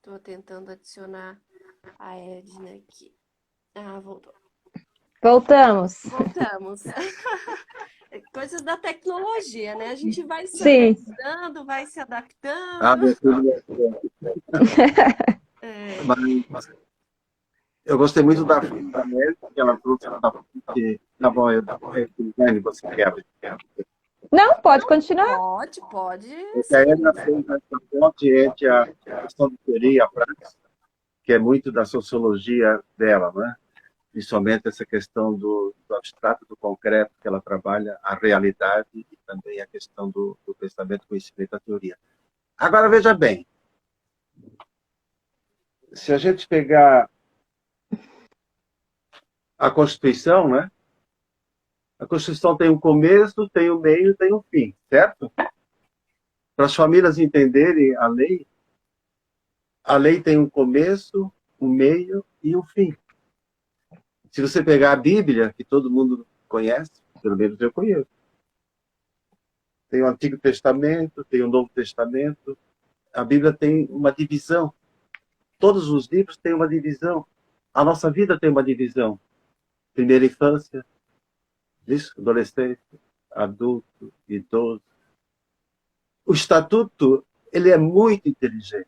Tô tentando adicionar a Edna aqui. Ah, voltou. Voltamos. Voltamos. Coisas da tecnologia, né? A gente vai se Sim. organizando, vai se Ah, adaptando. meu filho, mas eu gostei muito da Mel, que ela trouxe da parte. Tá bom, Dani, você quebra. Não, pode continuar. Pode, pode, Porque a sim. Edna fez essa ponte entre a questão de teoria e a prática, que é muito da sociologia dela, né? Principalmente essa questão do abstrato, do concreto, que ela trabalha, a realidade e também a questão do pensamento, conhecimento, a teoria. Agora, veja bem, se a gente pegar a Constituição, né? A Constituição tem um começo, tem um meio, tem um fim, certo? Para as famílias entenderem a lei tem um começo, um meio e um fim. Se você pegar a Bíblia, que todo mundo conhece, pelo menos eu conheço, tem o Antigo Testamento, tem o Novo Testamento, a Bíblia tem uma divisão. Todos os livros têm uma divisão. A nossa vida tem uma divisão. Primeira infância, isso, adolescente, adulto, idoso. O Estatuto, ele é muito inteligente.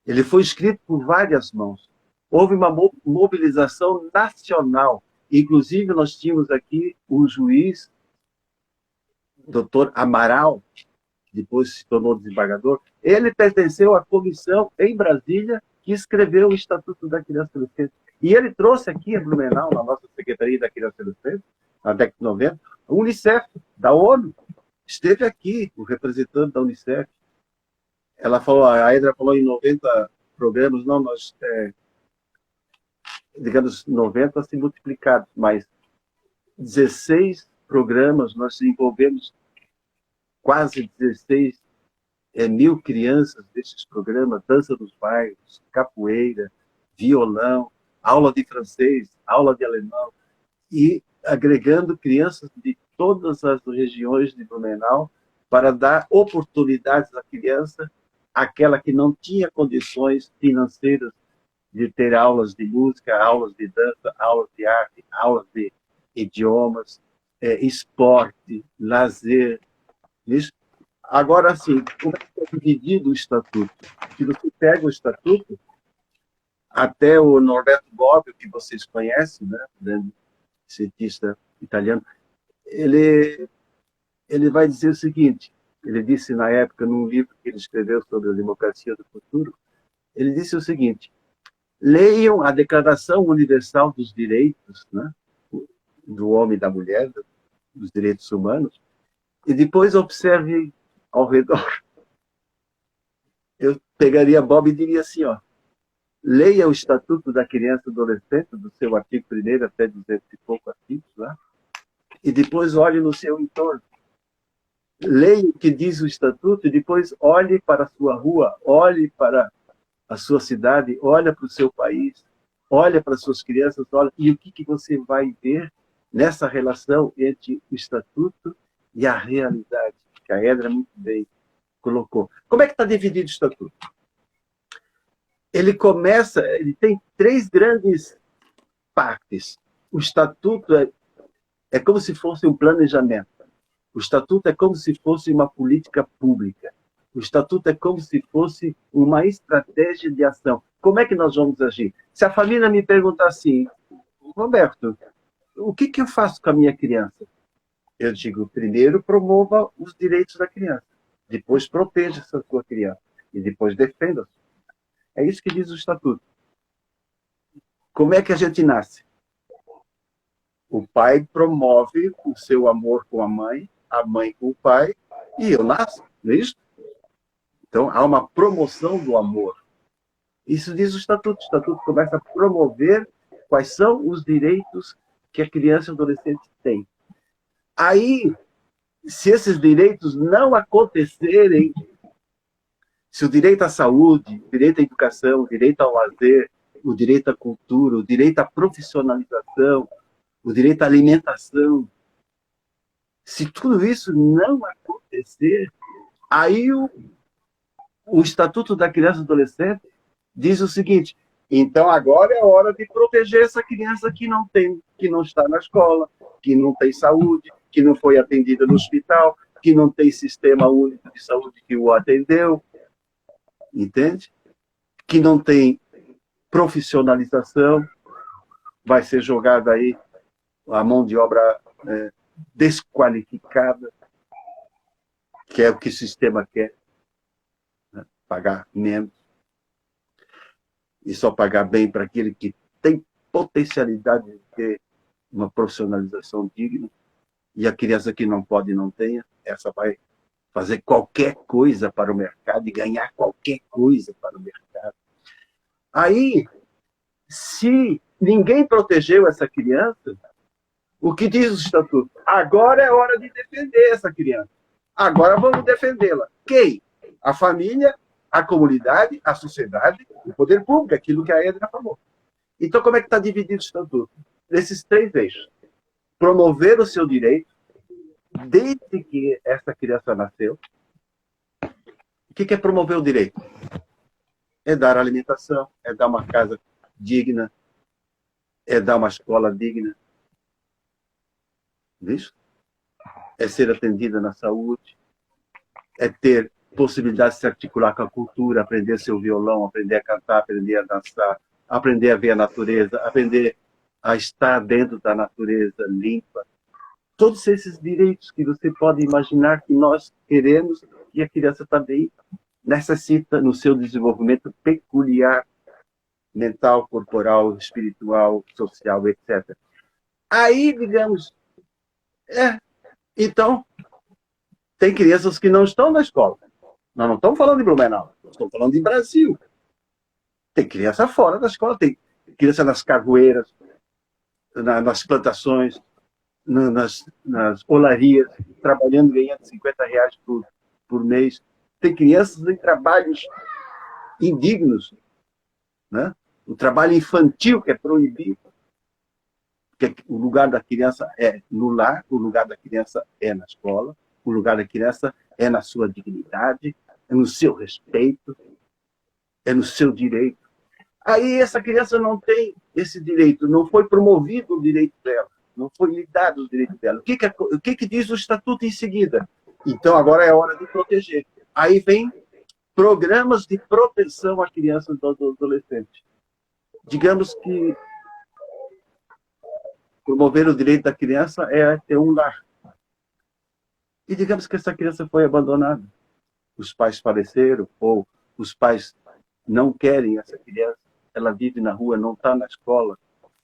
Ele foi escrito por várias mãos. Houve uma mobilização nacional. Inclusive, nós tínhamos aqui o juiz, doutor Amaral, que depois se tornou desembargador. Ele pertenceu à comissão em Brasília que escreveu o Estatuto da Criança e do Adolescente. E ele trouxe aqui em Blumenau, na nossa Secretaria da Criança e do Adolescente, na década de 90, o Unicef, da ONU. Esteve aqui, o representante da Unicef. Ela falou, a Edra falou em 90 programas, não, nós, digamos, 90 se multiplicados, mas 16 programas, nós desenvolvemos quase 16 mil crianças desses programas, dança dos bairros, capoeira, violão, aula de francês, aula de alemão, e agregando crianças de todas as regiões de Blumenau para dar oportunidades à criança, aquela que não tinha condições financeiras de ter aulas de música, aulas de dança, aulas de arte, aulas de idiomas, esporte, lazer. Isso. Agora, assim, como é que é dividido o estatuto? Se você pega o estatuto, até o Norberto Bobbio, que vocês conhecem, né, grande cientista italiano, ele vai dizer o seguinte, ele disse na época, num livro que ele escreveu sobre a democracia do futuro, ele disse o seguinte, leiam a Declaração Universal dos Direitos, né, do homem e da mulher, dos direitos humanos, e depois observe ao redor. Eu pegaria Bob e diria assim, ó, leia o Estatuto da Criança e do Adolescente, do seu artigo 1º até 200 e pouco artigos lá, e depois olhe no seu entorno. Leia o que diz o Estatuto e depois olhe para a sua rua, olhe para a sua cidade, olhe para o seu país, olhe para as suas crianças, olhe, e o que você vai ver nessa relação entre o Estatuto e a realidade, que a Edra muito bem colocou. Como é que está dividido o Estatuto? Ele tem 3 grandes partes. O Estatuto é como se fosse um planejamento. O Estatuto é como se fosse uma política pública. O Estatuto é como se fosse uma estratégia de ação. Como é que nós vamos agir? Se a família me perguntar assim, Roberto, o que eu faço com a minha criança? Eu digo, primeiro promova os direitos da criança, depois proteja essa sua criança e depois defenda. É isso que diz o Estatuto. Como é que a gente nasce? O pai promove o seu amor com a mãe com o pai, e eu nasço, não é isso? Então, há uma promoção do amor. Isso diz o Estatuto. O Estatuto começa a promover quais são os direitos que a criança e o adolescente tem. Aí, se esses direitos não acontecerem, se o direito à saúde, o direito à educação, o direito ao lazer, o direito à cultura, o direito à profissionalização, o direito à alimentação, se tudo isso não acontecer, aí o Estatuto da Criança e Adolescente diz o seguinte: então agora é a hora de proteger essa criança que não está na escola, que não tem saúde, que não foi atendida no hospital, que não tem sistema único de saúde que o atendeu, entende? Que não tem profissionalização, vai ser jogada aí a mão de obra desqualificada, que é o que o sistema quer, né? Pagar menos e só pagar bem para aquele que tem potencialidade de ter uma profissionalização digna, e a criança que não pode e não tenha, essa vai fazer qualquer coisa para o mercado e ganhar qualquer coisa para o mercado. Aí, se ninguém protegeu essa criança, o que diz o Estatuto? Agora é hora de defender essa criança. Agora vamos defendê-la. Quem? A família, a comunidade, a sociedade, o poder público, aquilo que a Edna falou. Então, como é que está dividido o Estatuto? Nesses 3 eixos. Promover o seu direito, desde que essa criança nasceu. O que é promover o direito? É dar alimentação, é dar uma casa digna, é dar uma escola digna. Visto? É ser atendida na saúde, é ter possibilidade de se articular com a cultura, aprender seu violão, aprender a cantar, aprender a dançar, aprender a ver a natureza, aprender a estar dentro da natureza limpa. Todos esses direitos que você pode imaginar que nós queremos, e a criança também necessita no seu desenvolvimento peculiar, mental, corporal, espiritual, social, etc. Aí, digamos, então, tem crianças que não estão na escola. Nós não estamos falando de Blumenau, nós estamos falando de Brasil. Tem criança fora da escola, tem criança nas carvoeiras, nas plantações, nas olarias, trabalhando, ganhando R$50 por mês. Tem crianças em trabalhos indignos, né? O trabalho infantil que é proibido. Porque o lugar da criança é no lar, o lugar da criança é na escola, o lugar da criança é na sua dignidade, é no seu respeito, é no seu direito. Aí essa criança não tem esse direito, não foi promovido o direito dela, não foi lhe dado o direito dela. O que diz o Estatuto em seguida? Então agora é hora de proteger. Aí vem programas de proteção à criança e ao adolescente. Digamos que promover o direito da criança é ter um lar. E digamos que essa criança foi abandonada. Os pais faleceram, ou os pais não querem essa criança, ela vive na rua, não está na escola,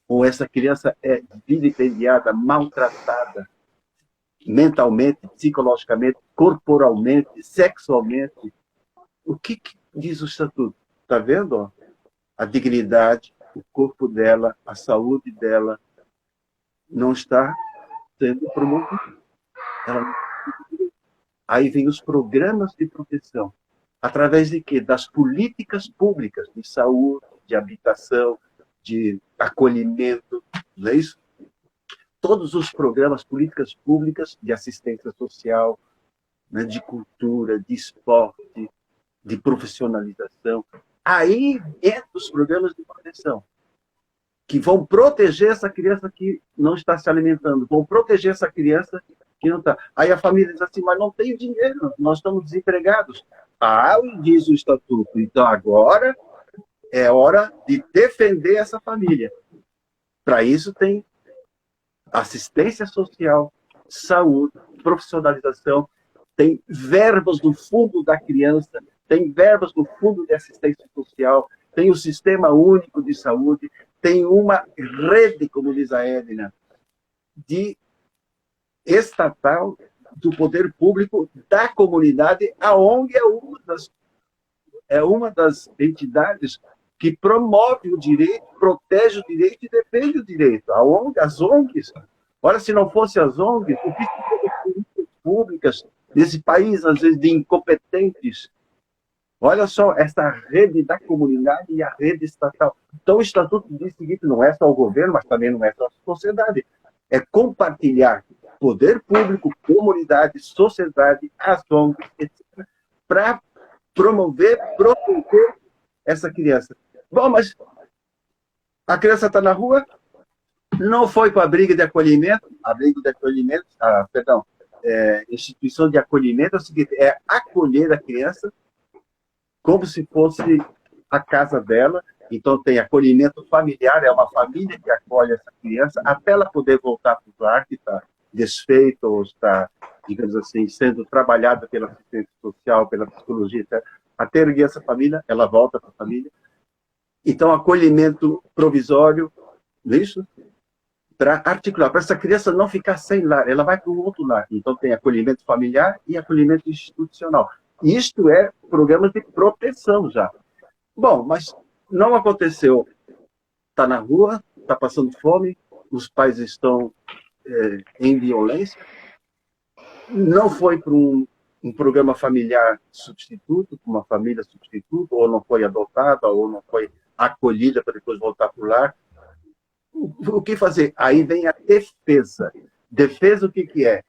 ou essa criança é vilipendiada, maltratada, mentalmente, psicologicamente, corporalmente, sexualmente. O que diz o Estatuto? Está vendo? A dignidade, o corpo dela, a saúde dela não está sendo promovido. Aí vem os programas de proteção. Através de quê? Das políticas públicas de saúde, de habitação, de acolhimento, não é isso? Todos os programas, políticas públicas de assistência social, né, de cultura, de esporte, de profissionalização. Aí entram os programas de proteção, que vão proteger essa criança que não está se alimentando, vão proteger essa criança que não está. Aí a família diz assim, mas não tem dinheiro, nós estamos desempregados. Ah, diz o Estatuto, então agora é hora de defender essa família. Para isso tem assistência social, saúde, profissionalização, tem verbas no fundo da criança, tem verbas no fundo de assistência social, tem o Sistema Único de Saúde, tem uma rede, como diz a Edna, de estatal do poder público da comunidade. A ONG é uma das entidades que promove o direito, protege o direito e defende o direito. As ONGs, olha, se não fosse as ONGs, o que seria políticas públicas nesse país, às vezes, de incompetentes? Olha só, essa rede da comunidade e a rede estatal. Então, o Estatuto diz o seguinte, não é só o governo, mas também não é só a sociedade. É compartilhar poder público, comunidade, sociedade, as ONGs, etc., para promover, proteger essa criança. Bom, mas a criança está na rua, não foi para instituição de acolhimento é o seguinte, é acolher a criança como se fosse a casa dela. Então tem acolhimento familiar, é uma família que acolhe essa criança até ela poder voltar para o lar, que está desfeito ou está, digamos assim, sendo trabalhada pela assistência social, pela psicologia, etc. Até erguer essa família, ela volta para a família. Então, acolhimento provisório, isso, para articular, para essa criança não ficar sem lar, ela vai para um outro lar. Então, tem acolhimento familiar e acolhimento institucional. Isto é programas de proteção já. Bom, mas não aconteceu. Está na rua, está passando fome, os pais estão em violência, não foi para um programa familiar substituto, uma família substituta, ou não foi adotada, ou não foi acolhida para depois voltar para o lar. O que fazer? Aí vem a defesa. Defesa o que é?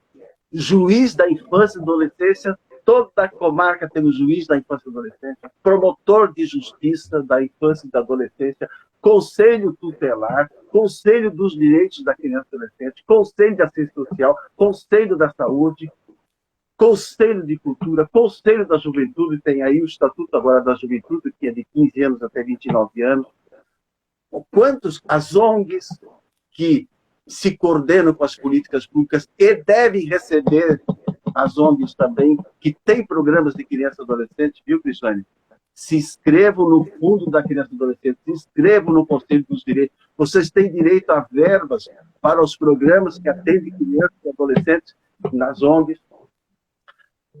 Juiz da infância e adolescência, toda a comarca tem um juiz da infância e adolescência, promotor de justiça da infância e da adolescência, conselho tutelar, conselho dos direitos da criança e adolescente, conselho de assistência social, conselho da saúde, conselho de cultura, conselho da juventude, tem aí o estatuto agora da juventude, que é de 15 anos até 29 anos. Quantos as ONGs que se coordenam com as políticas públicas e devem receber as ONGs também, que têm programas de criança e adolescente, viu, Cristiane? Se inscrevam no Fundo da Criança e Adolescente, se inscrevam no Conselho dos Direitos. Vocês têm direito a verbas para os programas que atendem crianças e adolescentes nas ONGs.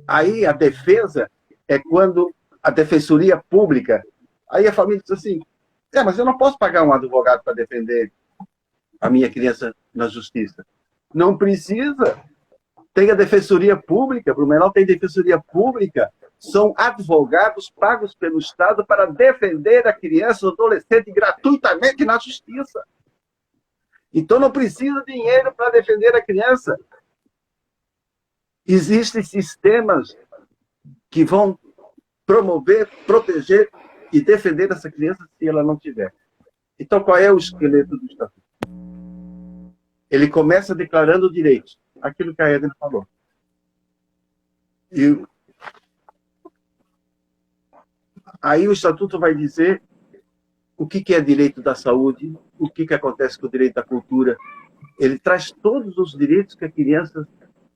Aí a defesa é quando a defensoria pública, aí a família diz assim, mas eu não posso pagar um advogado para defender a minha criança na justiça. Não precisa. Tem a defensoria pública, Blumenau tem defensoria pública, são advogados pagos pelo Estado para defender a criança ou adolescente gratuitamente na justiça. Então não precisa de dinheiro para defender a criança. Existem sistemas que vão promover, proteger e defender essa criança se ela não tiver. Então, qual é o esqueleto do Estatuto? Ele começa declarando direitos, aquilo que a Edna falou. E aí o Estatuto vai dizer o que é direito da saúde, o que acontece com o direito da cultura. Ele traz todos os direitos que a criança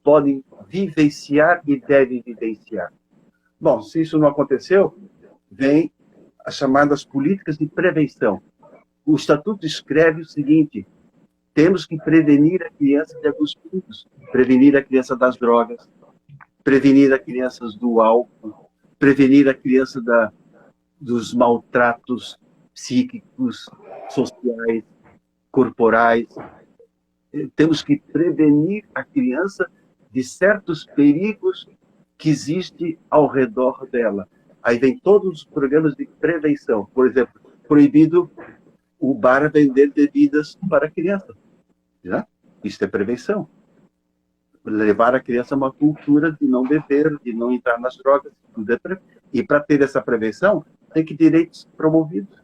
podem vivenciar e devem vivenciar. Bom, se isso não aconteceu, vem as chamadas políticas de prevenção. O Estatuto escreve o seguinte, temos que prevenir a criança de alguns perigos, prevenir a criança das drogas, prevenir a criança do álcool, prevenir a criança dos maltratos psíquicos, sociais, corporais. Temos que prevenir a criança de certos perigos que existem ao redor dela. Aí vem todos os programas de prevenção. Por exemplo, proibido o bar vender bebidas para criança. Já? Isso é prevenção. Levar a criança a uma cultura de não beber, de não entrar nas drogas. Tudo e para ter essa prevenção, tem que ter direitos promovidos.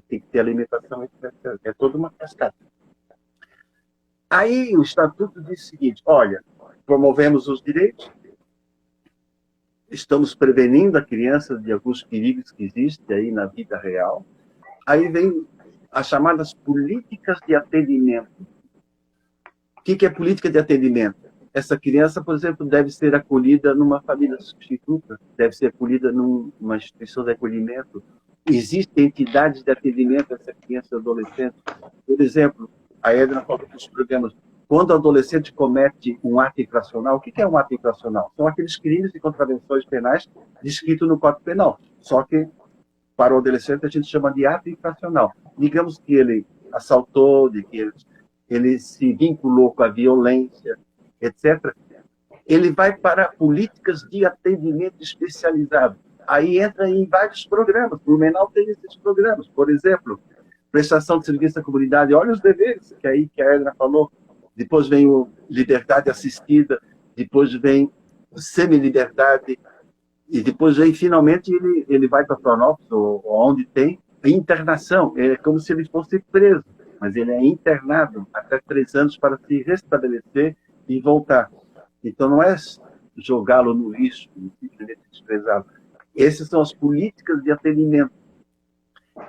Tem que ter alimentação, etc. É toda uma cascata. Aí o Estatuto diz o seguinte, olha, promovemos os direitos, estamos prevenindo a criança de alguns perigos que existem aí na vida real. Aí vem as chamadas políticas de atendimento. O que é política de atendimento? Essa criança, por exemplo, deve ser acolhida numa família substituta, deve ser acolhida numa instituição de acolhimento. Existem entidades de atendimento a essa criança e adolescente. Por exemplo, a Edna falou dos programas. Quando o adolescente comete um ato infracional, o que é um ato infracional? São aqueles crimes e contravenções penais descritos no Código Penal. Só que, para o adolescente, a gente chama de ato infracional. Digamos que ele assaltou, de que ele se vinculou com a violência, etc. Ele vai para políticas de atendimento especializado. Aí entra em vários programas. O Blumenau tem esses programas. Por exemplo, prestação de serviço à comunidade. Olha os deveres que aí que a Edna falou. Depois vem o liberdade assistida, depois vem semi-liberdade, E depois, aí, finalmente, ele vai para Florianópolis, ou onde tem internação. É como se ele fosse preso, mas ele é internado até 3 anos para se restabelecer e voltar. Então, não é jogá-lo no lixo, simplesmente desprezá-lo. Essas são as políticas de atendimento.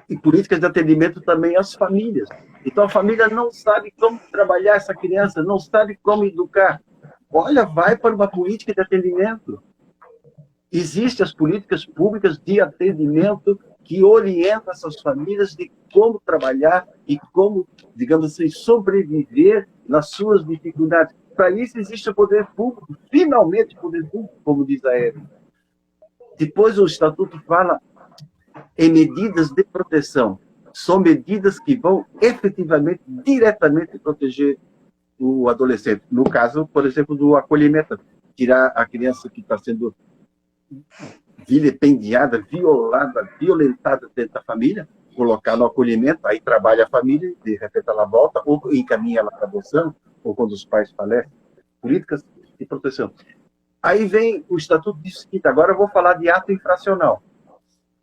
E políticas de atendimento também às famílias. Então, a família não sabe como trabalhar essa criança, não sabe como educar. Olha, vai para uma política de atendimento. Existem as políticas públicas de atendimento que orientam essas famílias de como trabalhar e como, digamos assim, sobreviver nas suas dificuldades. Para isso existe o poder público, finalmente o poder público, como diz a Eva. Depois o Estatuto fala em medidas de proteção. São medidas que vão efetivamente, diretamente proteger o adolescente. No caso, por exemplo, do acolhimento. Tirar a criança que está sendo vilipendiada, violada, violentada dentro da família, colocar no acolhimento, aí trabalha a família, de repente ela volta, ou encaminha ela para adoção, ou quando os pais falecem. Políticas de proteção. Aí vem o Estatuto diz o seguinte, agora eu vou falar de ato infracional.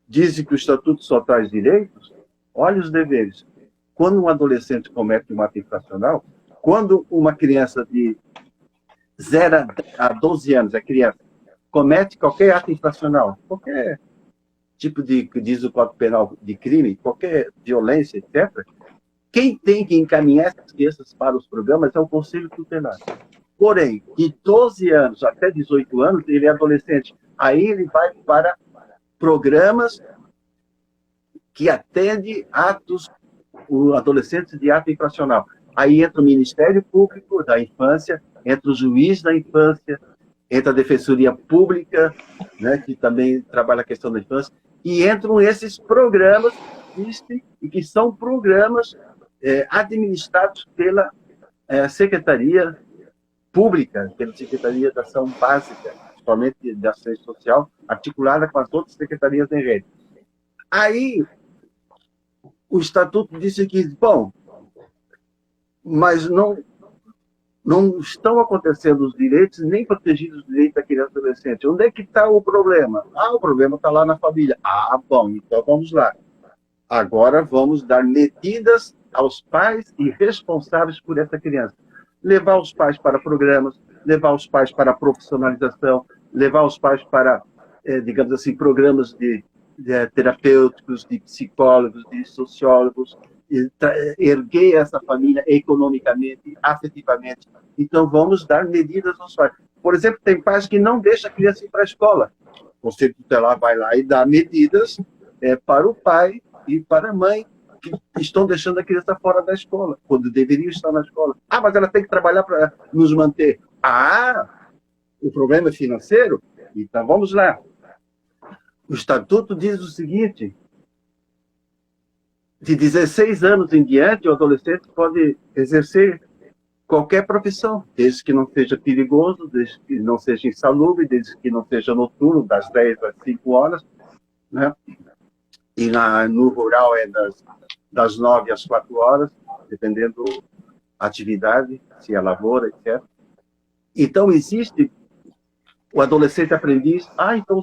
Dizem que o Estatuto só traz direitos, olha os deveres. Quando um adolescente comete um ato infracional, quando uma criança de 0 a 12 anos, é criança, comete qualquer ato infracional, qualquer tipo de, que diz o Código Penal, de crime, qualquer violência, etc., quem tem que encaminhar essas crianças para os programas é o Conselho Tutelar. Porém, de 12 anos até 18 anos, ele é adolescente. Aí ele vai para programas que atendem atos, adolescentes de ato infracional. Aí entra o Ministério Público da Infância, entra o juiz da infância, entra a Defensoria Pública, né, que também trabalha a questão da infância, e entram esses programas e que são programas administrados pela Secretaria Pública, pela Secretaria da Ação Básica, principalmente da Assistência Social, articulada com as outras secretarias em rede. Aí, o Estatuto disse que, bom, mas não estão acontecendo os direitos, nem protegidos os direitos da criança e adolescente. Onde é que está o problema? O problema está lá na família. Bom, então vamos lá. Agora vamos dar medidas aos pais e responsáveis por essa criança. Levar os pais para programas, levar os pais para profissionalização, levar os pais para, digamos assim, programas de terapêuticos, de psicólogos, de sociólogos, erguer essa família economicamente, afetivamente. Então, vamos dar medidas aos pais. Por exemplo, tem pais que não deixam a criança ir para a escola. O Conselho Tutelar vai lá e dá medidas para o pai e para a mãe que estão deixando a criança fora da escola, quando deveriam estar na escola. Mas ela tem que trabalhar para nos manter. O problema é financeiro? Então, vamos lá. O Estatuto diz o seguinte: de 16 anos em diante, o adolescente pode exercer qualquer profissão, desde que não seja perigoso, desde que não seja insalubre, desde que não seja noturno, das 10 às 5 horas, né? E no rural é das 9 às 4 horas, dependendo da atividade, se é lavoura, etc. Então, existe o adolescente aprendiz. Então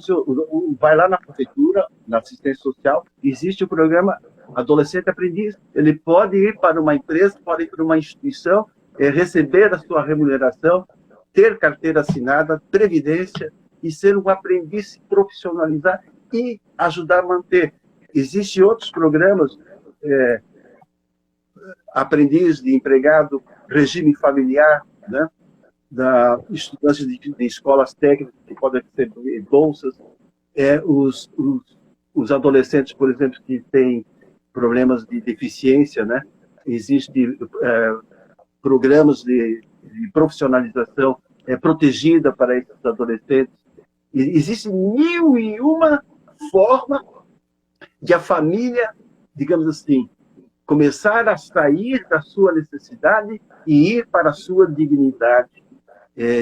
vai lá na prefeitura, na assistência social, existe o programa adolescente aprendiz. Ele pode ir para uma empresa, pode ir para uma instituição, receber a sua remuneração, ter carteira assinada, previdência, e ser um aprendiz, se profissionalizar e ajudar a manter. Existem outros programas, aprendiz de empregado, regime familiar, né? Da estudantes de escolas técnicas que podem receber bolsas, os adolescentes, por exemplo, que têm problemas de deficiência, né? Existem programas de profissionalização protegida para esses adolescentes. Existe 1001 forma de a família, digamos assim, começar a sair da sua necessidade e ir para a sua dignidade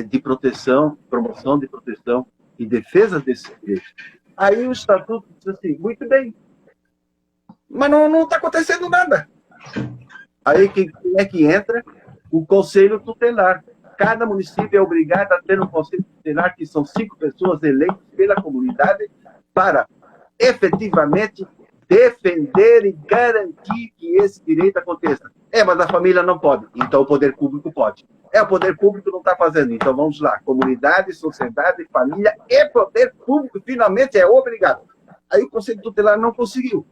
de proteção, promoção de proteção e defesa desses direitos. Aí o Estatuto diz assim, muito bem, mas não está acontecendo nada. Aí quem é que entra? O Conselho Tutelar. Cada município é obrigado a ter um Conselho Tutelar, que são 5 pessoas eleitas pela comunidade para efetivamente defender e garantir que esse direito aconteça. Mas a família não pode, então o poder público pode. O poder público não está fazendo, então vamos lá, comunidade, sociedade, família e poder público finalmente é obrigado. Aí o Conselho Tutelar não conseguiu.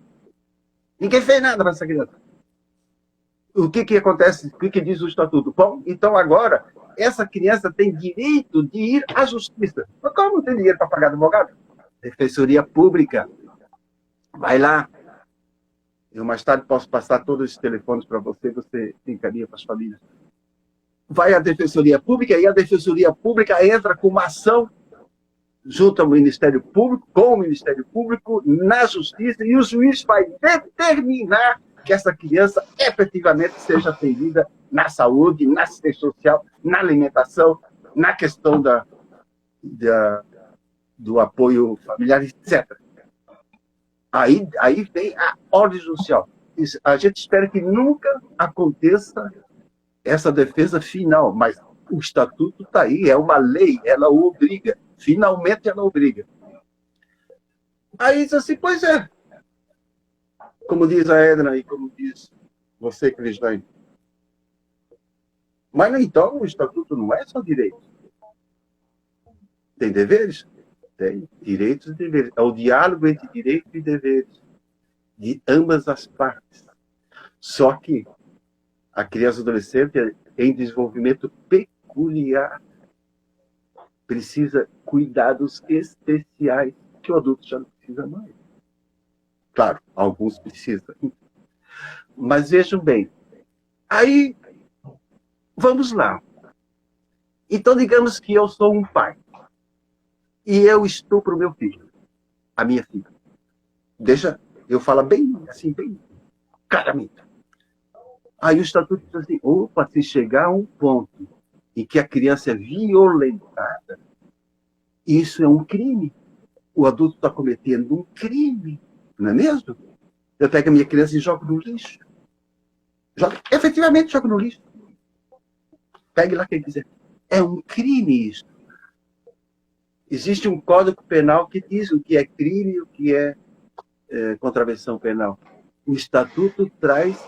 Ninguém fez nada para essa criança. O que acontece? O que diz o Estatuto? Bom, então agora, essa criança tem direito de ir à justiça. Mas como não tem dinheiro para pagar advogado? Defensoria Pública. Vai lá. Eu mais tarde posso passar todos os telefones para você, você encaminha para as famílias. Vai à Defensoria Pública e a Defensoria Pública entra com uma ação junto ao Ministério Público, com o Ministério Público, na Justiça, e o juiz vai determinar que essa criança efetivamente seja atendida na saúde, na assistência social, na alimentação, na questão do apoio familiar, etc. Aí vem a ordem judicial. A gente espera que nunca aconteça essa defesa final, mas o Estatuto está aí, é uma lei, ela o obriga. Finalmente ela obriga. Aí diz assim, pois é. Como diz a Edna e como diz você, Crislaine. Mas então o Estatuto não é só direito. Tem deveres? Tem direitos e deveres. É o diálogo entre direitos e deveres de ambas as partes. Só que a criança e adolescente em desenvolvimento peculiar precisa cuidados especiais que o adulto já não precisa mais. Claro, alguns precisam. Mas vejam bem, aí, vamos lá. Então, digamos que eu sou um pai e eu estupro o meu filho, a minha filha. Deixa eu falar bem, assim, bem claramente. Aí o Estatuto diz assim, opa, se chegar a um ponto em que a criança é violentada, isso é um crime. O adulto está cometendo um crime, não é mesmo? Eu pego a minha criança e jogo no lixo. Efetivamente jogo no lixo. Pegue lá quem quiser. É um crime isso. Existe um código penal que diz o que é crime e o que é contravenção penal. O Estatuto traz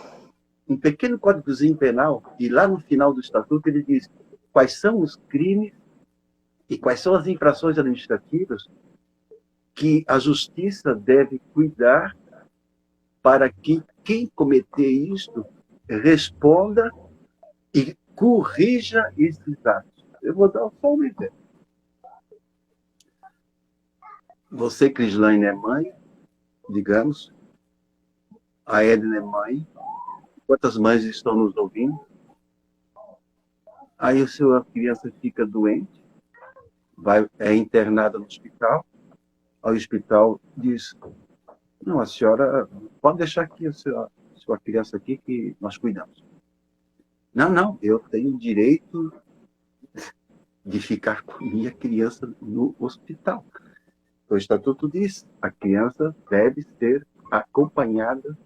um pequeno códigozinho penal e lá no final do Estatuto ele diz quais são os crimes e quais são as infrações administrativas que a justiça deve cuidar para que quem cometer isto responda e corrija esses atos. Eu vou dar só um exemplo. Você, Crislaine, é mãe, digamos. A Edna é mãe. Quantas mães estão nos ouvindo? Aí a sua criança fica doente, é internada no hospital. Ao hospital diz, não, a senhora pode deixar aqui a sua criança aqui que nós cuidamos. Não, eu tenho o direito de ficar com minha criança no hospital. O Estatuto diz, a criança deve ser acompanhada.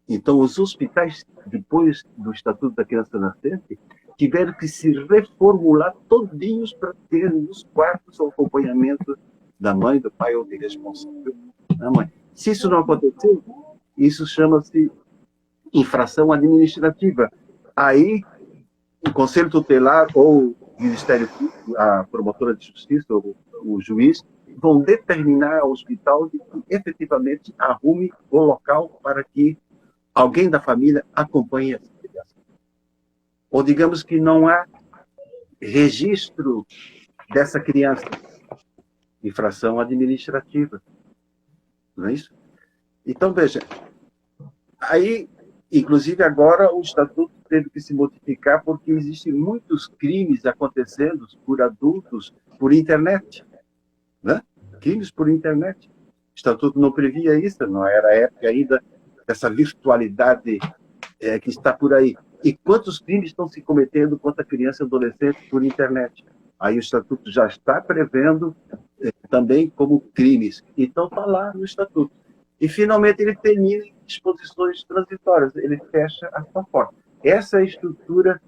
Então, os hospitais, depois do Estatuto da Criança Nascente, tiveram que se reformular todinhos para ter nos quartos o acompanhamento da mãe, do pai ou de responsável da mãe. Se isso não aconteceu, isso chama-se infração administrativa. Aí, o Conselho Tutelar ou o Ministério Público, a promotora de justiça ou o juiz, vão determinar ao hospital de que efetivamente arrume o local para que alguém da família acompanhe essa criança. Ou digamos que não há registro dessa criança. Infração administrativa. Não é isso? Então, veja, aí, inclusive agora, o Estatuto teve que se modificar porque existem muitos crimes acontecendo por adultos por internet. Né? Crimes por internet. O Estatuto não previa isso, não era a época ainda dessa virtualidade que está por aí. E quantos crimes estão se cometendo contra criança e adolescente por internet? Aí o Estatuto já está prevendo também como crimes. Então está lá no Estatuto. E finalmente ele termina em disposições transitórias, ele fecha a sua porta. Essa é a estrutura,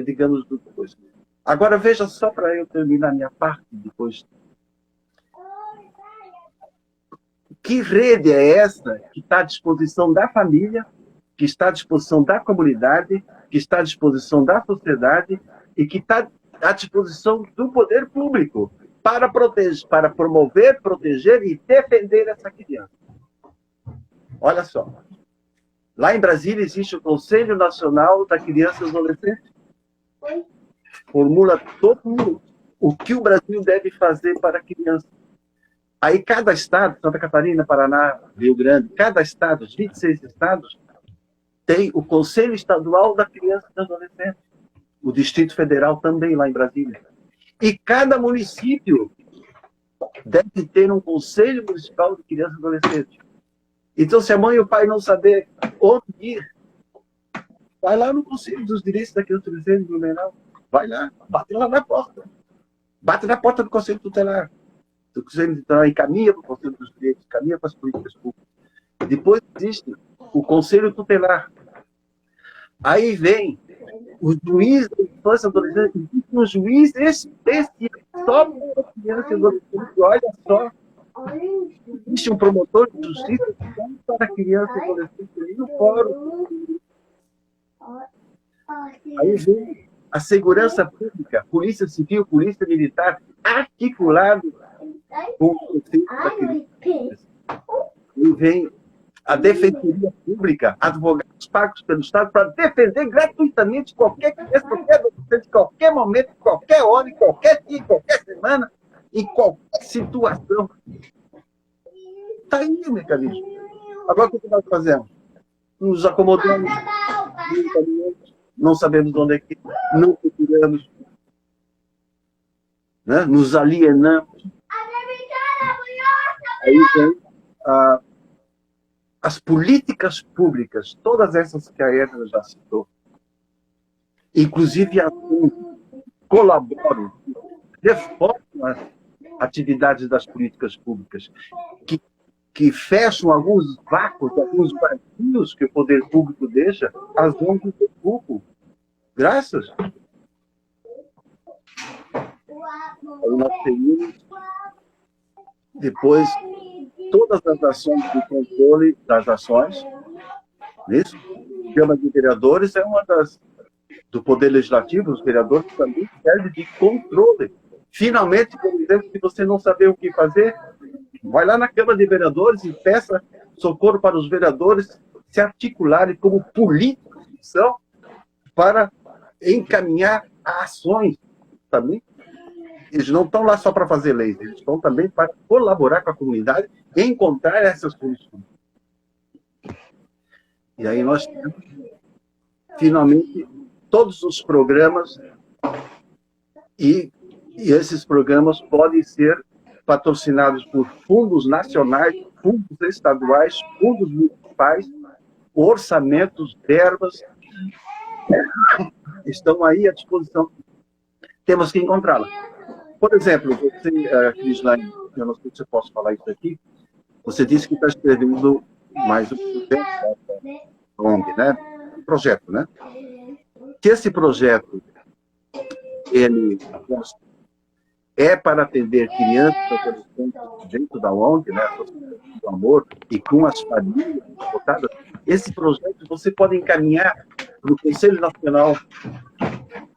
digamos, do coisa. Agora veja só para eu terminar a minha parte, depois Que rede é essa que está à disposição da família, que está à disposição da comunidade, que está à disposição da sociedade e que está à disposição do poder público para proteger, para promover, proteger e defender essa criança? Olha só. Lá em Brasília existe o Conselho Nacional da Criança e Adolescente. Formula todo o que o Brasil deve fazer para a criança. Aí cada estado, Santa Catarina, Paraná, Rio Grande, cada estado, os 26 estados, tem o Conselho Estadual da Criança e do Adolescente. O Distrito Federal também, lá em Brasília. E cada município deve ter um Conselho Municipal de Criança e Adolescente. Então, se a mãe e o pai não saber onde ir, vai lá no Conselho dos Direitos da Criança e do Adolescente, Blumenau. Vai lá, bate lá na porta. Bate na porta do Conselho Tutelar. O Conselho Tutelar encaminha para o Conselho dos Direitos, encaminha para as políticas públicas. Depois existe o Conselho Tutelar. Aí vem o juiz da infância e adolescente, existe um juiz especial só para a criança e adolescente. Olha só, existe um promotor de justiça só para a criança e adolescente ali no fórum. Aí vem a segurança pública, polícia civil, polícia militar, articulado com o Conselho da Criança. E vem a Defensoria Pública, advogados pagos pelo Estado para defender gratuitamente qualquer criança, qualquer adolescente, em qualquer momento, em qualquer hora, em qualquer dia, em qualquer semana, em qualquer situação. Está aí o mecanismo. Agora, o que nós fazemos? Nos acomodamos, não sabemos onde é que, não procuramos, né? Nos alienamos. Aí vem as políticas públicas, todas essas que a Edna já citou, inclusive as que colaboram, reforçam as atividades das políticas públicas, que fecham alguns vácuos, alguns vazios que o poder público deixa, as ONGs ocupam. Graças. Aí nós temos, depois, todas as ações de controle das ações. Isso. A Câmara de Vereadores é uma das do Poder Legislativo, os vereadores também servem de controle. Finalmente, por exemplo, se você não saber o que fazer, vai lá na Câmara de Vereadores e peça socorro para os vereadores se articularem como políticos que são para encaminhar ações também. Eles não estão lá só para fazer leis, eles estão também para colaborar com a comunidade e encontrar essas soluções. E aí nós temos, finalmente, todos os programas e esses programas podem ser patrocinados por fundos nacionais, fundos estaduais, fundos municipais, orçamentos, verbas, estão aí à disposição. Temos que encontrá-la. Por exemplo, você, Crislane, eu não sei se eu posso falar isso aqui, você disse que está escrevendo mais um projeto, ONG, né? Um projeto, né? Que esse projeto, ele é para atender crianças dentro da ONG, né? Do amor, e com as famílias votadas. Esse projeto você pode encaminhar para o Conselho Nacional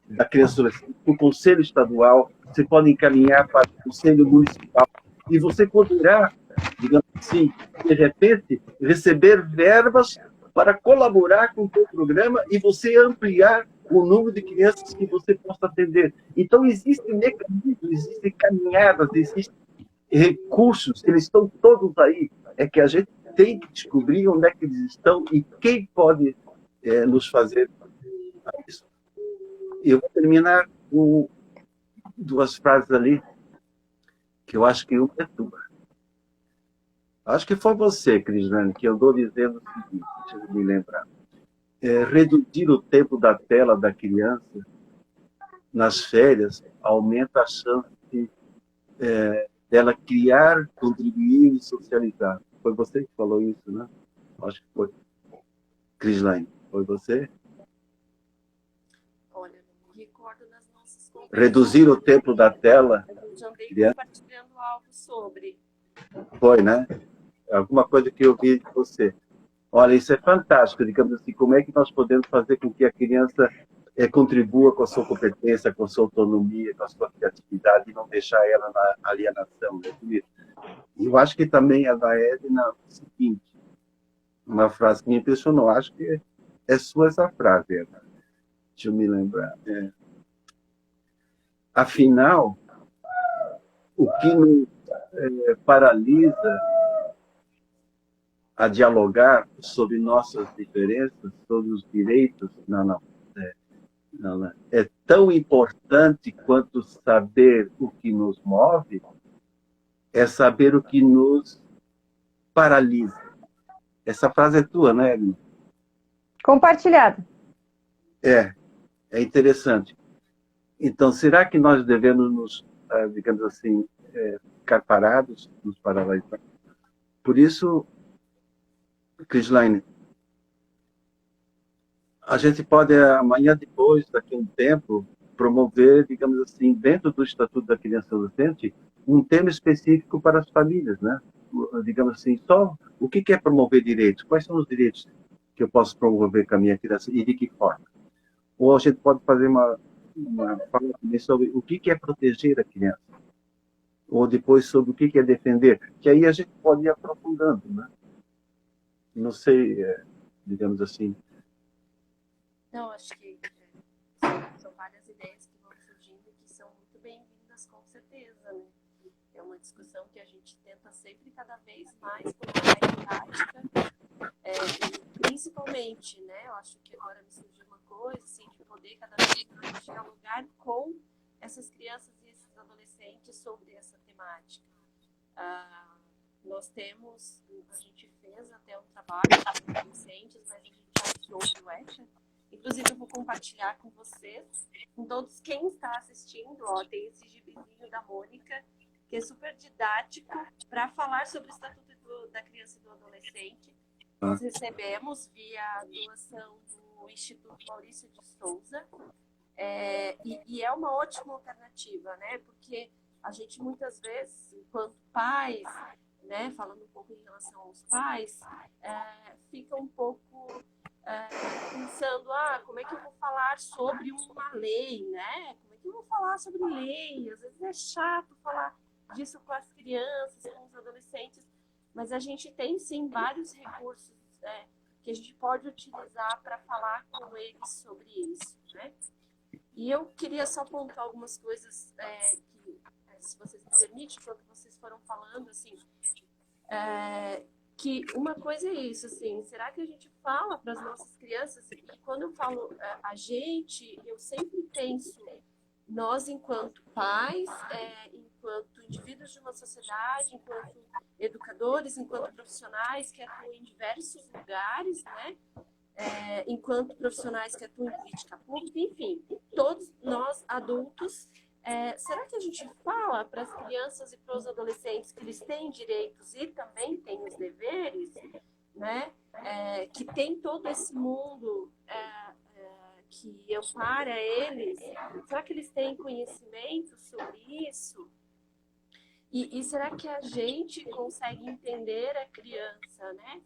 da Criança e Adolescente, para o Conselho Estadual, você pode encaminhar para o Conselho Municipal, e você poderá, digamos assim, de repente, receber verbas para colaborar com o seu programa e você ampliar o número de crianças que você possa atender. Então, existem mecanismos, existem caminhadas, existem recursos, eles estão todos aí. É que a gente tem que descobrir onde é que eles estão e quem pode nos fazer isso. Eu vou terminar com duas frases ali, que eu acho que uma é tua. Acho que foi você, Crislane, que andou dizendo o seguinte, deixa eu me lembrar. Reduzir o tempo da tela da criança nas férias aumenta a chance dela criar, contribuir e socializar. Foi você que falou isso, né? Acho que foi. Crislane, foi você? Olha, não me recordo das nossas conversas. Reduzir o tempo da tela. Eu já andei compartilhando algo sobre. Foi, né? alguma coisa que eu vi de você. Olha, isso é fantástico, digamos assim, como é que nós podemos fazer com que a criança contribua com a sua competência, com a sua autonomia, com a sua criatividade e não deixar ela na alienação, né? Eu acho que também a da Edna, o seguinte, uma frase que me impressionou, acho que é sua essa frase, Edna. Deixa eu me lembrar. Afinal, o que nos paralisa a dialogar sobre nossas diferenças, sobre os direitos, não. É tão importante quanto saber o que nos move, é saber o que nos paralisa. Essa frase é tua, né, Edna? Compartilhado. É interessante. Então, será que nós devemos nos, digamos assim, ficar parados, nos paralisar? Por isso, Crislaine, a gente pode, amanhã depois, daqui a um tempo, promover, digamos assim, dentro do Estatuto da Criança e do Adolescente, um tema específico para as famílias, né? Digamos assim, só o que é promover direitos? Quais são os direitos que eu posso promover com a minha criança e de que forma? Ou a gente pode fazer uma fala também sobre o que é proteger a criança, ou depois sobre o que é defender, que aí a gente pode ir aprofundando, né? Não sei, digamos assim. Não, acho que são várias ideias que vão surgindo e que são muito bem-vindas, com certeza, né? É uma discussão que a gente tenta sempre cada vez mais colocar em prática, principalmente, né? Eu acho que agora me surgiu uma coisa, assim, de poder cada vez mais dialogar com essas crianças e esses adolescentes sobre essa temática. Nós temos, a gente fez até um trabalho com adolescentes, mas a gente já achou o ECHA. Inclusive, eu vou compartilhar com vocês, com todos quem está assistindo, ó, tem esse gibizinho da Mônica, que é super didático, para falar sobre o Estatuto da Criança e do Adolescente. Nós recebemos via doação do Instituto Maurício de Souza, e é uma ótima alternativa, né? Porque a gente muitas vezes, enquanto pais, né, falando um pouco em relação aos pais, fica um pouco pensando, como é que eu vou falar sobre uma lei, né? Como é que eu vou falar sobre lei? Às vezes é chato falar disso com as crianças, com os adolescentes, mas a gente tem sim vários recursos que a gente pode utilizar para falar com eles sobre isso, né? E eu queria só apontar algumas coisas que, se vocês me permitem, quando vocês foram falando, assim, que uma coisa é isso, assim, será que a gente fala para as nossas crianças, e quando eu falo a gente, eu sempre penso nós enquanto pais, enquanto indivíduos de uma sociedade, enquanto educadores, enquanto profissionais que atuam em diversos lugares, né? Enquanto profissionais que atuam em política pública, enfim, todos nós adultos, será que a gente fala para as crianças e para os adolescentes que eles têm direitos e também têm os deveres, né? Que tem todo esse mundo que ampara eles? Será que eles têm conhecimento sobre isso? E será que a gente consegue entender a criança, né?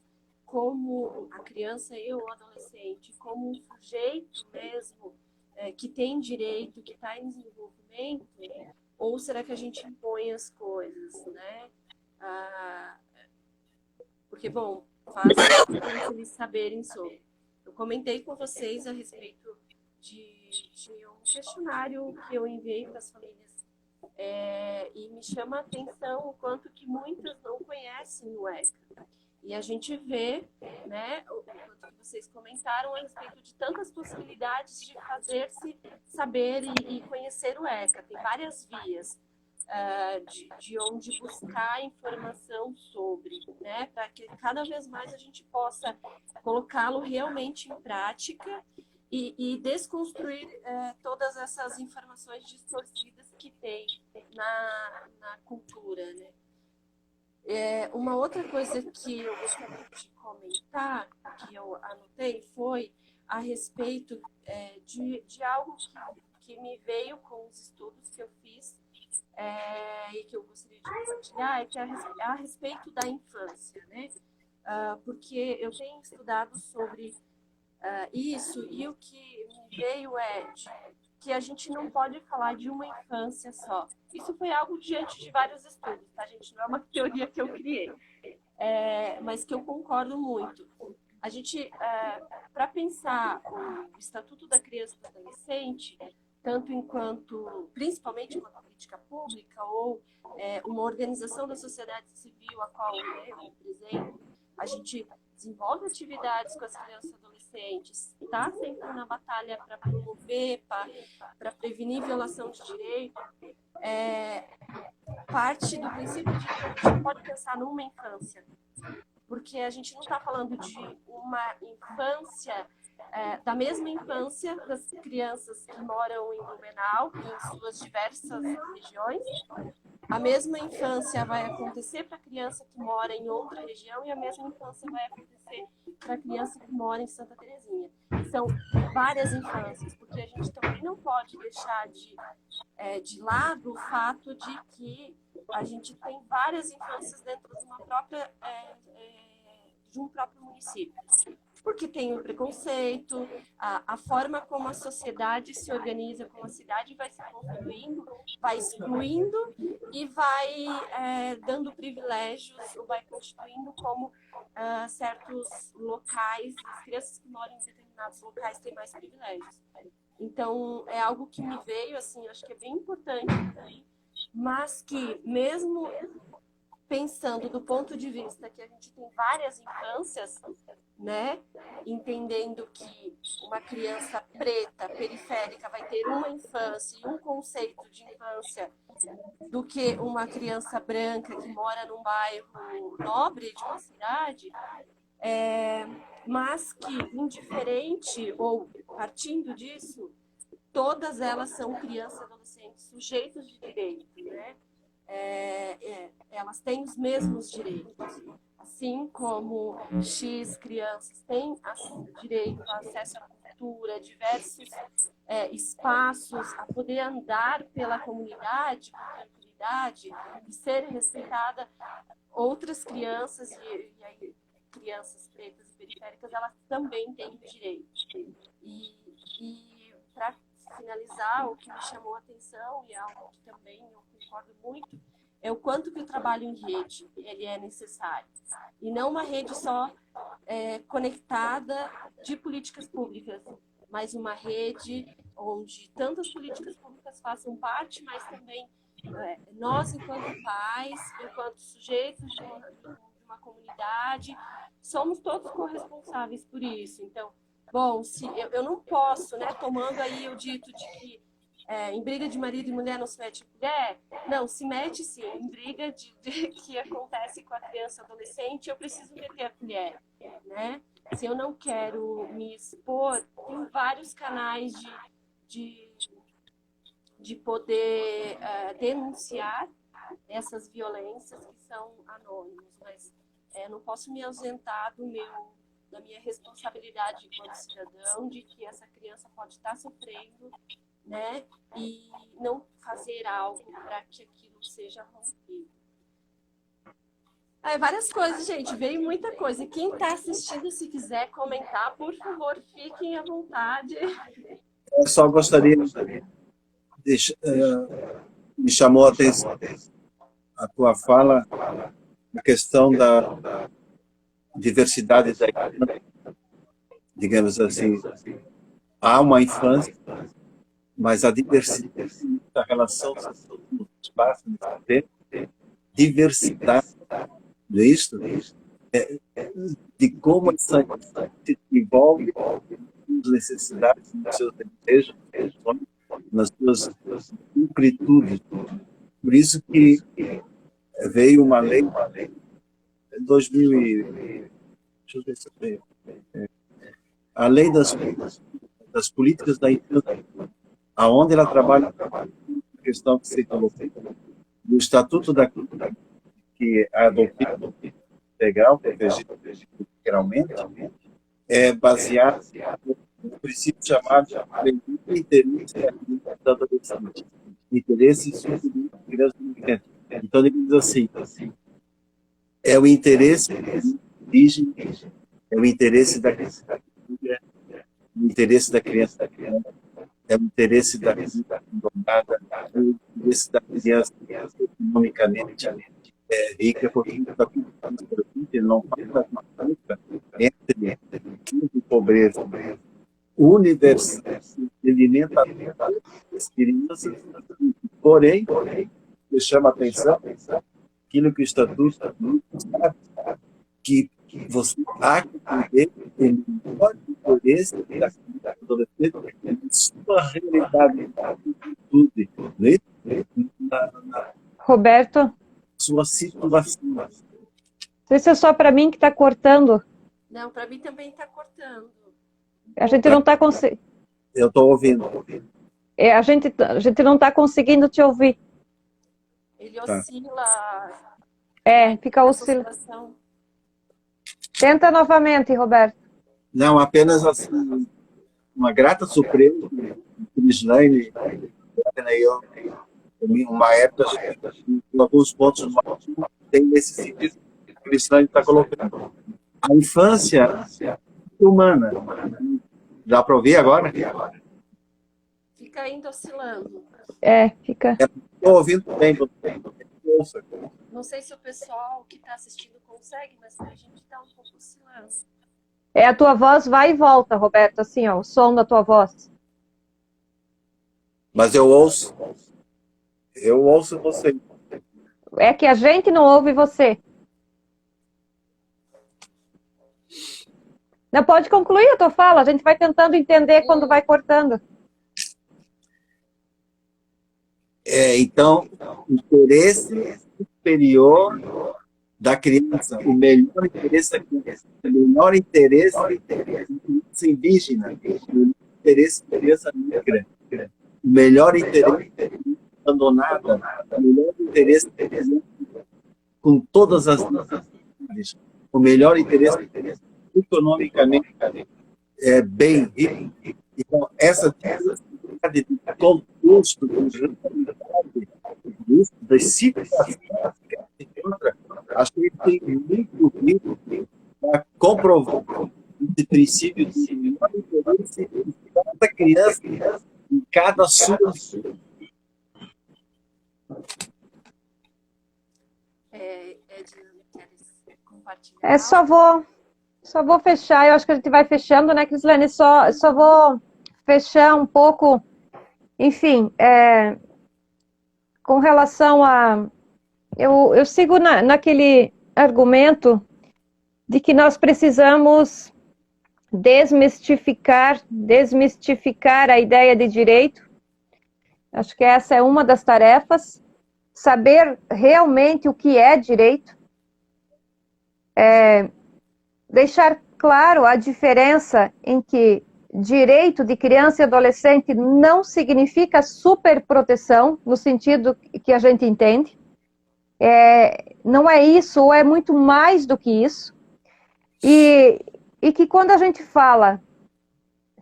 Como a criança e o adolescente, como um sujeito mesmo que tem direito, que está em desenvolvimento, ou será que a gente impõe as coisas, né? Porque, bom, faz para eles saberem sobre. Eu comentei com vocês a respeito de um questionário que eu enviei para as famílias e me chama a atenção o quanto que muitas não conhecem o ECA. E a gente vê, né, o quanto que vocês comentaram a respeito de tantas possibilidades de fazer-se saber e conhecer o ECA. Tem várias vias de onde buscar informação sobre, né, para que cada vez mais a gente possa colocá-lo realmente em prática e desconstruir todas essas informações distorcidas que tem na cultura, né? Uma outra coisa que eu gostaria de comentar, que eu anotei, foi a respeito de algo que me veio com os estudos que eu fiz e que eu gostaria de compartilhar, é que é a respeito da infância, né? Porque eu tenho estudado sobre isso, e o que me veio que a gente não pode falar de uma infância só. Isso foi algo diante de vários estudos, tá, gente? Não é uma teoria que eu criei, mas que eu concordo muito. A gente, para pensar o Estatuto da Criança e do Adolescente, tanto enquanto, principalmente uma política pública ou uma organização da sociedade civil a qual eu represento, a gente desenvolve atividades com as crianças e adolescentes, está sempre na batalha para promover, para prevenir violação de direito, parte do princípio de que a gente pode pensar numa infância, porque a gente não está falando de uma infância, da mesma infância das crianças que moram em Blumenau, em suas diversas regiões. A mesma infância vai acontecer para a criança que mora em outra região e a mesma infância vai acontecer para a criança que mora em Santa Terezinha. São várias infâncias, porque a gente também não pode deixar de lado o fato de que a gente tem várias infâncias dentro de um próprio município. Porque tem o preconceito, a forma como a sociedade se organiza, como a cidade vai se construindo, vai excluindo e vai dando privilégios, ou vai constituindo como certos locais, as crianças que moram em determinados locais têm mais privilégios. Então, é algo que me veio, assim, acho que é bem importante também, mas que mesmo pensando do ponto de vista que a gente tem várias infâncias, né, entendendo que uma criança preta, periférica, vai ter uma infância e um conceito de infância do que uma criança branca que mora num bairro nobre de uma cidade, mas que, indiferente ou partindo disso, todas elas são crianças e adolescentes sujeitos de direito, né? Elas têm os mesmos direitos, assim como X crianças têm direito a acesso à cultura, diversos espaços, a poder andar pela comunidade com tranquilidade e ser respeitada. Outras crianças, e aí crianças pretas e periféricas, elas também têm direitos. E para finalizar, o que me chamou a atenção, e é algo que também eu concordo muito, é o quanto que o trabalho em rede ele é necessário. E não uma rede só conectada de políticas públicas, mas uma rede onde tantas políticas públicas façam parte, mas também nós, enquanto pais, enquanto sujeitos de uma comunidade, somos todos corresponsáveis por isso. Então, bom, se eu não posso, né, tomando aí o dito de que em briga de marido e mulher não se mete mulher, não, se mete sim, em briga que acontece com a criança e adolescente, eu preciso meter a colher, né? Se eu não quero me expor, tem vários canais de poder denunciar essas violências que são anônimos, mas não posso me ausentar da minha responsabilidade enquanto cidadão, de que essa criança pode estar sofrendo, né, e não fazer algo para que aquilo seja rompido. Várias coisas, gente, veio muita coisa. Quem está assistindo, se quiser comentar, por favor, fiquem à vontade. Eu só gostaria me chamou a atenção a tua fala, a questão da diversidade da infância, digamos assim. Há uma infância, mas a diversidade da relação no espaço, no tempo, diversidade, não é isso? De como essa se envolve nas necessidades, nos seus desejos, nas suas concretudes. Por isso que veio uma lei em 2000 deixa eu ver se eu tenho, a lei das políticas da infância, aonde ela trabalha a questão que você colocou, do Estatuto da que é a doutrina integral, protegida integralmente, é baseada no princípio chamado interesse da adolescente. Interesse criança não entende. Então ele diz assim, é o interesse indígena, é o interesse da criança, o interesse da criança, é o interesse da criança abandonada, é o interesse da criança economicamente rica, porque ele não faz a diferença entre riqueza e pobreza. O universo alimenta as crianças, porém, me chama a atenção aquilo que o Estatuto sabe, que você há que entender o melhor interesse da criança adolescente em sua realidade, na Roberto, sua situação. não sei se é só para mim que está cortando. Não, para mim também está cortando. A gente não está conseguindo. Eu estou ouvindo. A gente não está conseguindo te ouvir. Ele oscila. Fica oscilando. Oscilação. Tenta novamente, Roberto. Não, apenas assim, uma grata surpresa. Crislaine, eu, uma época, alguns pontos tem nesse sentido que o Crislaine está colocando. A infância humana. Dá para ouvir agora? Fica ainda oscilando. Fica. Estou ouvindo bem. Ouça. Não sei se o pessoal que está assistindo consegue, mas a gente está um pouco oscilando. A tua voz vai e volta, Roberto, assim, ó, o som da tua voz. Mas eu ouço você. É que a gente não ouve você. Não pode concluir a tua fala, a gente vai tentando entender quando vai cortando. Então, o interesse superior da criança, o melhor interesse da criança, o melhor interesse da criança indígena, o melhor interesse da criança negra, o melhor interesse da criança abandonada, o melhor interesse da criança com todas as necessidades, o melhor interesse da criança economicamente bem rico. Então, essa diversidade de contexto, das situações que a gente encontra, acho que tem muito rico para comprovar esse princípio de melhor interesse de cada criança em cada sua. Edna, queres compartilhar? Só vou fechar, eu acho que a gente vai fechando, né, Crislane? Só vou fechar um pouco, enfim, com relação a... Eu sigo naquele argumento de que nós precisamos desmistificar a ideia de direito. Acho que essa é uma das tarefas. Saber realmente o que é direito. Deixar claro a diferença em que direito de criança e adolescente não significa superproteção, no sentido que a gente entende. Não é isso, ou é muito mais do que isso. E que quando a gente fala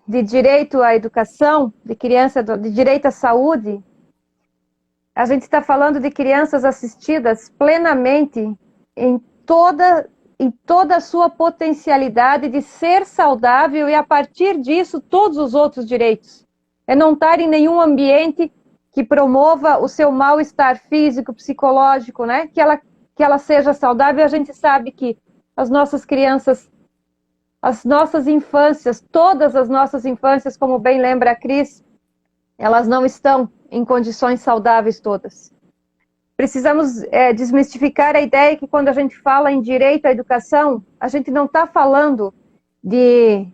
de direito à educação, de direito à saúde, a gente está falando de crianças assistidas plenamente em toda a sua potencialidade de ser saudável e, a partir disso, todos os outros direitos. É não estar em nenhum ambiente que promova o seu mal-estar físico, psicológico, né? Que ela seja saudável. A gente sabe que as nossas crianças, as nossas infâncias, todas as nossas infâncias, como bem lembra a Cris, elas não estão em condições saudáveis todas. Precisamos desmistificar a ideia que quando a gente fala em direito à educação, a gente não está falando de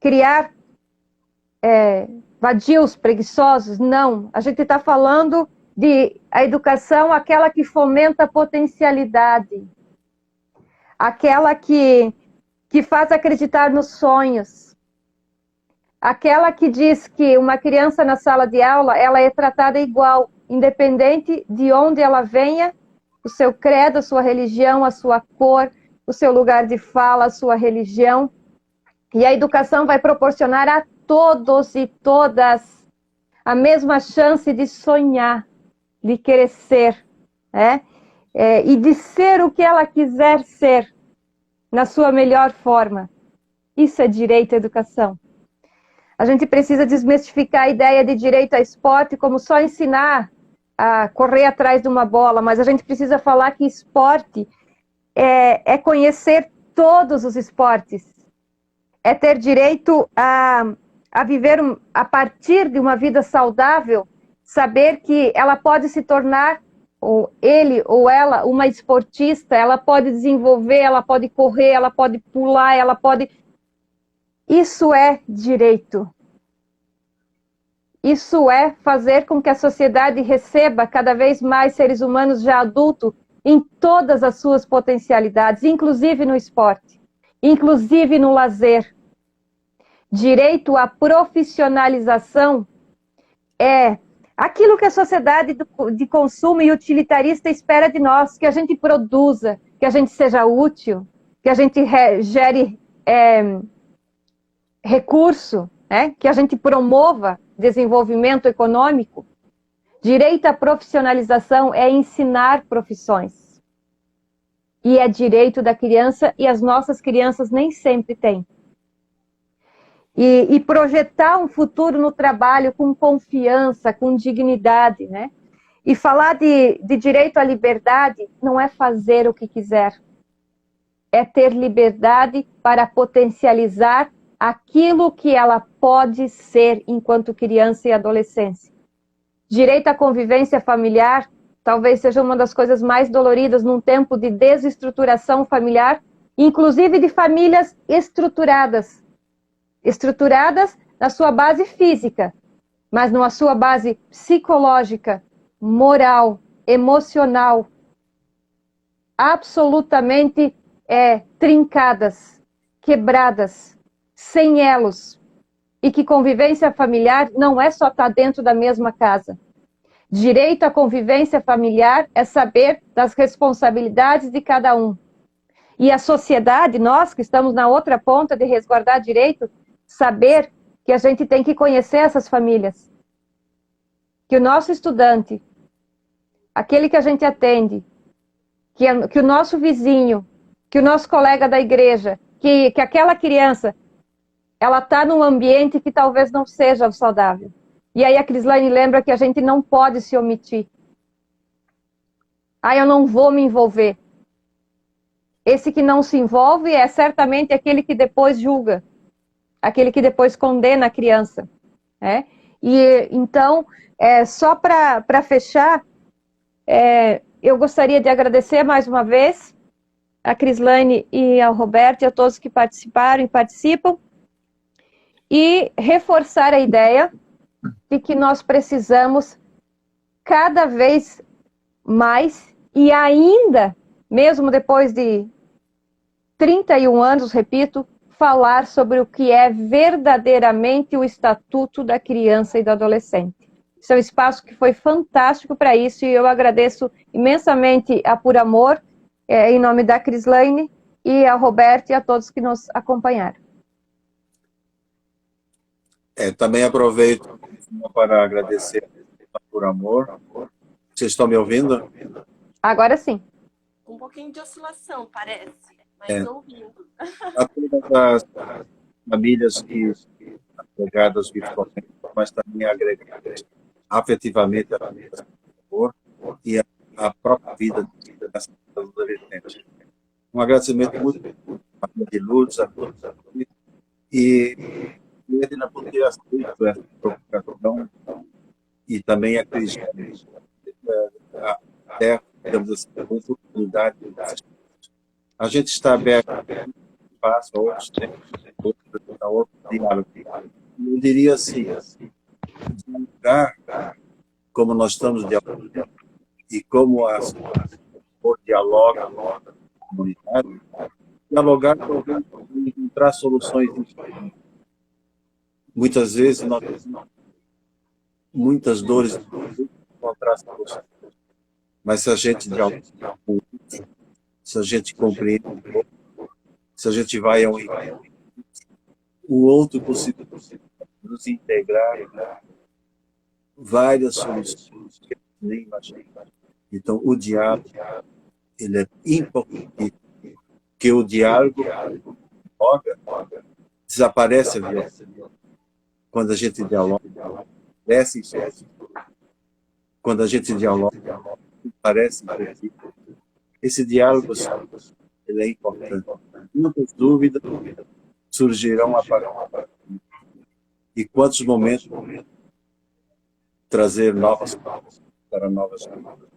criar vadios preguiçosos, não. A gente está falando de a educação, aquela que fomenta a potencialidade, aquela que faz acreditar nos sonhos, aquela que diz que uma criança na sala de aula, ela é tratada igual, independente de onde ela venha, o seu credo, a sua religião, a sua cor, o seu lugar de fala, a sua religião. E a educação vai proporcionar a todos e todas a mesma chance de sonhar, de querer ser, né? E de ser o que ela quiser ser, na sua melhor forma. Isso é direito à educação. A gente precisa desmistificar a ideia de direito a esporte como só ensinar a correr atrás de uma bola, mas a gente precisa falar que esporte é conhecer todos os esportes, é ter direito a viver a partir de uma vida saudável, saber que ela pode se tornar, ou ele ou ela, uma esportista, ela pode desenvolver, ela pode correr, ela pode pular, ela pode... Isso é direito. Isso é fazer com que a sociedade receba cada vez mais seres humanos já adultos em todas as suas potencialidades, inclusive no esporte, inclusive no lazer. Direito à profissionalização é aquilo que a sociedade de consumo e utilitarista espera de nós, que a gente produza, que a gente seja útil, que a gente gere recurso, né? Que a gente promova desenvolvimento econômico. Direito à profissionalização é ensinar profissões. E é direito da criança, e as nossas crianças nem sempre têm. E projetar um futuro no trabalho com confiança, com dignidade, né? E falar de direito à liberdade não é fazer o que quiser. É ter liberdade para potencializar aquilo que ela pode ser enquanto criança e adolescência. Direito à convivência familiar talvez seja uma das coisas mais doloridas num tempo de desestruturação familiar, inclusive de famílias estruturadas. Estruturadas na sua base física, mas na sua base psicológica, moral, emocional, absolutamente trincadas, quebradas, sem elos. E que convivência familiar não é só estar dentro da mesma casa. Direito à convivência familiar é saber das responsabilidades de cada um. E a sociedade, nós que estamos na outra ponta de resguardar direito, saber que a gente tem que conhecer essas famílias. Que o nosso estudante, aquele que a gente atende, que o nosso vizinho, que o nosso colega da igreja, que aquela criança, ela está num ambiente que talvez não seja saudável. E aí a Crislaine lembra que a gente não pode se omitir. Eu não vou me envolver. Esse que não se envolve é certamente aquele que depois julga. Aquele que depois condena a criança. Né? E então, só para fechar, eu gostaria de agradecer mais uma vez a Crislaine e ao Roberto e a todos que participaram e participam, e reforçar a ideia de que nós precisamos cada vez mais, e ainda, mesmo depois de 31 anos, repito, falar sobre o que é verdadeiramente o Estatuto da Criança e do Adolescente. Esse é um espaço que foi fantástico para isso, e eu agradeço imensamente a Por Amor, em nome da Crislaine, e ao Roberto e a todos que nos acompanharam. Também aproveito para agradecer a Por Amor. Vocês estão me ouvindo? Agora sim. Um pouquinho de oscilação, parece, mas ouvindo. A todas as famílias que agregadas virtualmente, mas também agregadas afetivamente a Por Amor e a própria vida dessas adolescentes. Um agradecimento muito à família de Lourdes, a todos e Edna por ter aceito essa provocação e também a Cristiane, até, digamos assim, a oportunidade. A gente está aberto a outros tempos, a outro diálogo. Eu diria assim, um lugar como nós estamos dialogando e como o dialoga comunitário, dialogar talvez encontrar soluções diferentes. Muitas vezes nós temos muitas dores de encontrar soluções. Mas se a gente dialoga, se a gente compreende, se a gente vai ao encontro, o outro conseguir nos integrar, várias soluções nem imagina. Então, o diálogo, ele é importante, porque o diálogo desaparece a violência. Quando a gente dialoga, desce isso. Quando a gente dialoga, parece impossível. Esse diálogo, ele é importante. Muitas dúvidas surgirão a partir. E quantos momentos trazer novas para novas vidas.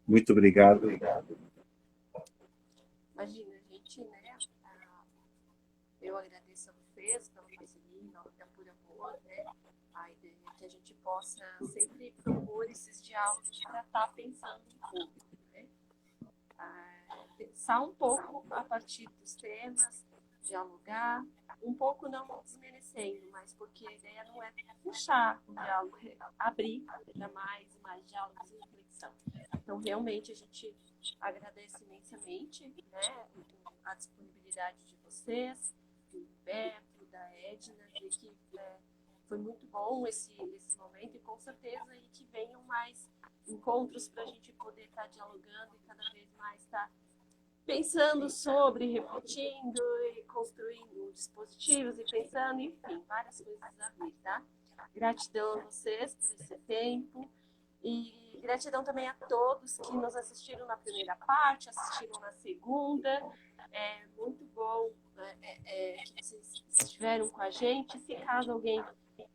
Muito obrigado. Imagina, a gente, né? Eu agradeço a vocês pelo parceria, da Pura Amor, né? A ideia é que a gente possa sempre propor esses diálogos para estar pensando um pouco, né? Pensar um pouco a partir dos temas, dialogar, um pouco não desmerecendo, mas porque a ideia não é puxar o diálogo, é abrir para mais e mais diálogos e reflexão. Então, realmente, a gente agradece imensamente, né, a disponibilidade de vocês, do Humberto, da Edna, e que foi muito bom esse momento e com certeza aí que venham mais encontros para a gente poder estar dialogando e cada vez mais estar pensando sobre, refletindo e construindo dispositivos e pensando, enfim, várias coisas a vir, tá? Gratidão a vocês por esse tempo e gratidão também a todos que nos assistiram na primeira parte, assistiram na segunda. É muito bom que vocês estiveram com a gente. Se caso alguém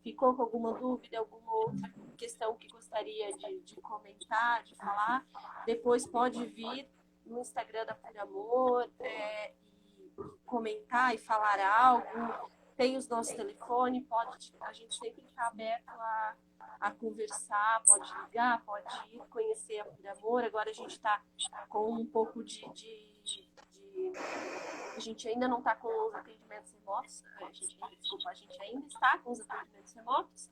ficou com alguma dúvida, alguma outra questão que gostaria de comentar, de falar, depois pode vir no Instagram da Pura Amor e comentar e falar algo. Tem os nossos telefones, a gente sempre está aberto a conversar, pode ligar, pode ir conhecer a Pura Amor. Agora a gente está com um pouco a gente ainda não está com os atendimentos remotos, a gente ainda está com os atendimentos remotos,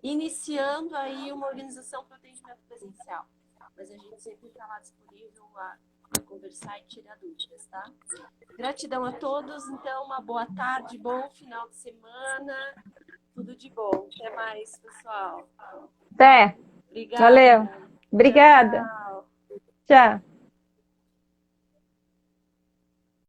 iniciando aí uma organização para o atendimento presencial. Mas a gente sempre está lá disponível a conversar e tirar dúvidas, tá? Gratidão a todos, então, uma boa tarde, bom final de semana, tudo de bom. Até mais, pessoal. Até. Obrigada. Valeu. Obrigada. Tchau. Tchau.